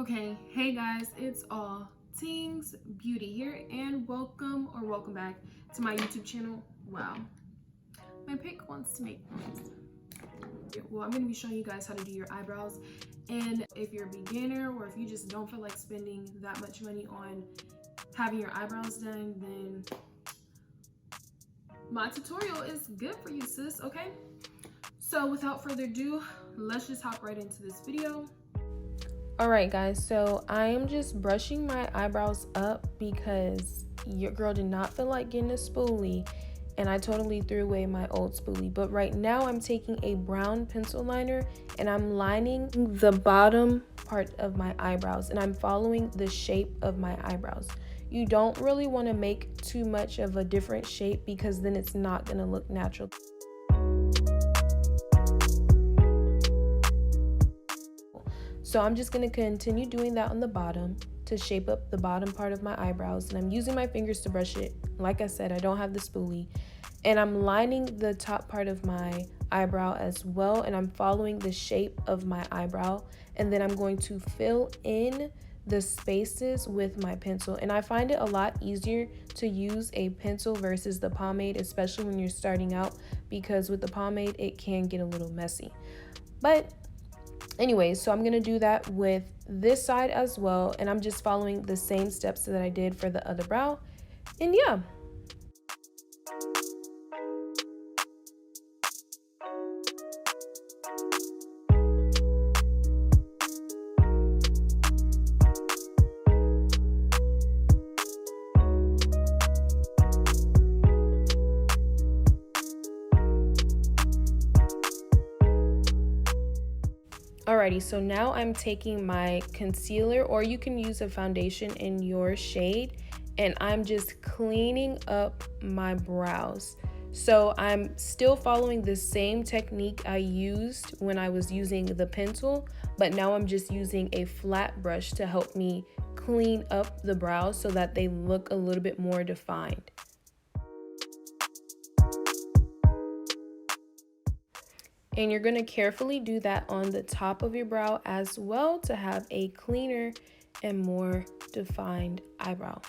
Okay, hey guys, it's Alltingsbeauti here, and welcome back to my YouTube channel. Wow, my pick wants to make noise. Well, I'm going to be showing you guys how to do your eyebrows, and if you're a beginner or if you just don't feel like spending that much money on having your eyebrows done, then my tutorial is good for you, sis. Okay, so without further ado, let's just hop right into this video. Alright guys, so I am just brushing my eyebrows up because your girl did not feel like getting a spoolie and I totally threw away my old spoolie. But right now I'm taking a brown pencil liner and I'm lining the bottom part of my eyebrows and I'm following the shape of my eyebrows. You don't really want to make too much of a different shape because then it's not going to look natural. So I'm just going to continue doing that on the bottom to shape up the bottom part of my eyebrows. And I'm using my fingers to brush it. Like I said, I don't have the spoolie. And I'm lining the top part of my eyebrow as well. And I'm following the shape of my eyebrow. And then I'm going to fill in the spaces with my pencil. And I find it a lot easier to use a pencil versus the pomade, especially when you're starting out, because with the pomade, it can get a little messy. But anyways, so I'm going to do that with this side as well, and I'm just following the same steps that I did for the other brow. And yeah. Alrighty, so now I'm taking my concealer, or you can use a foundation in your shade, and I'm just cleaning up my brows. So I'm still following the same technique I used when I was using the pencil, but now I'm just using a flat brush to help me clean up the brows so that they look a little bit more defined. And you're going to carefully do that on the top of your brow as well to have a cleaner and more defined eyebrow.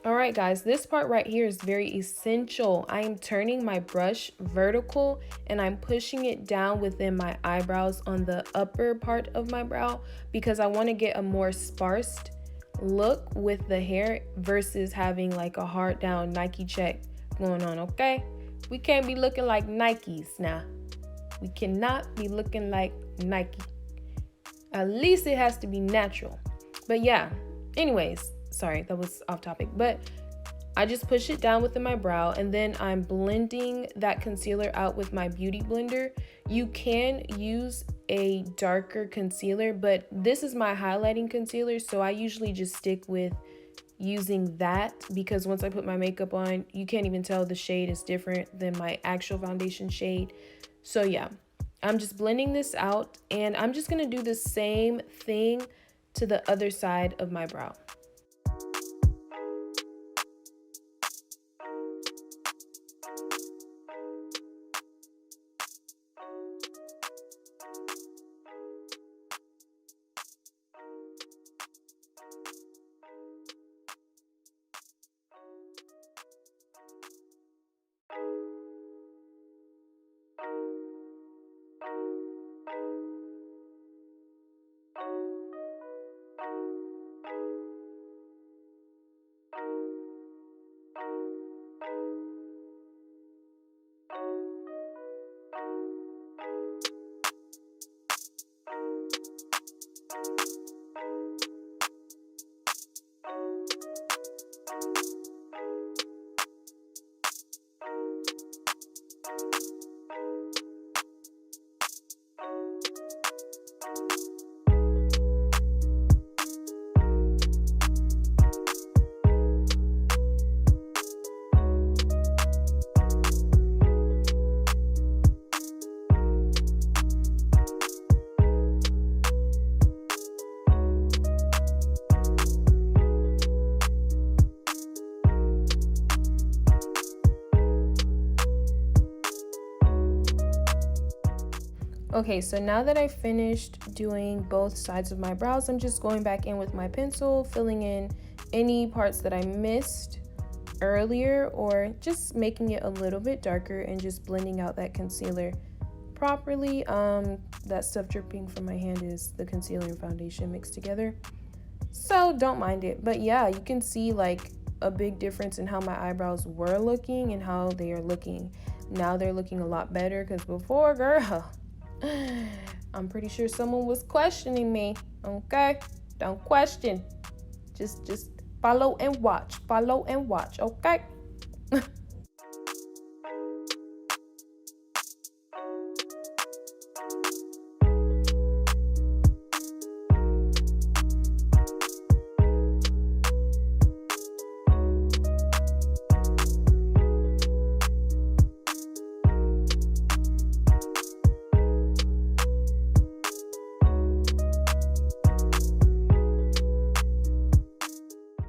Alright guys, this part right here is very essential. I am turning my brush vertical and I'm pushing it down within my eyebrows on the upper part of my brow because I want to get a more sparse look with the hair versus having like a hard down Nike check going on, okay? We can't be looking like Nikes now. We cannot be looking like Nike. At least it has to be natural. But yeah, anyways. Sorry, that was off topic, but I just push it down within my brow and then I'm blending that concealer out with my beauty blender. You can use a darker concealer, but this is my highlighting concealer, so I usually just stick with using that because once I put my makeup on, you can't even tell the shade is different than my actual foundation shade. So yeah, I'm just blending this out and I'm just gonna do the same thing to the other side of my brow. Okay, so now that I finished doing both sides of my brows, I'm just going back in with my pencil, filling in any parts that I missed earlier, or just making it a little bit darker and just blending out that concealer properly. That stuff dripping from my hand is the concealer and foundation mixed together, so don't mind it. But yeah, you can see like a big difference in how my eyebrows were looking and how they are looking now. They're looking a lot better, because before, girl, I'm pretty sure someone was questioning me. Okay, don't question, just follow and watch, okay.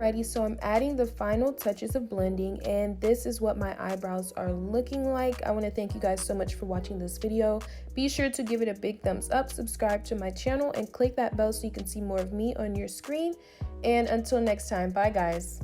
Alrighty, so I'm adding the final touches of blending, and this is what my eyebrows are looking like. I want to thank you guys so much for watching this video. Be sure to give it a big thumbs up, subscribe to my channel, and click that bell so you can see more of me on your screen. And until next time, bye guys.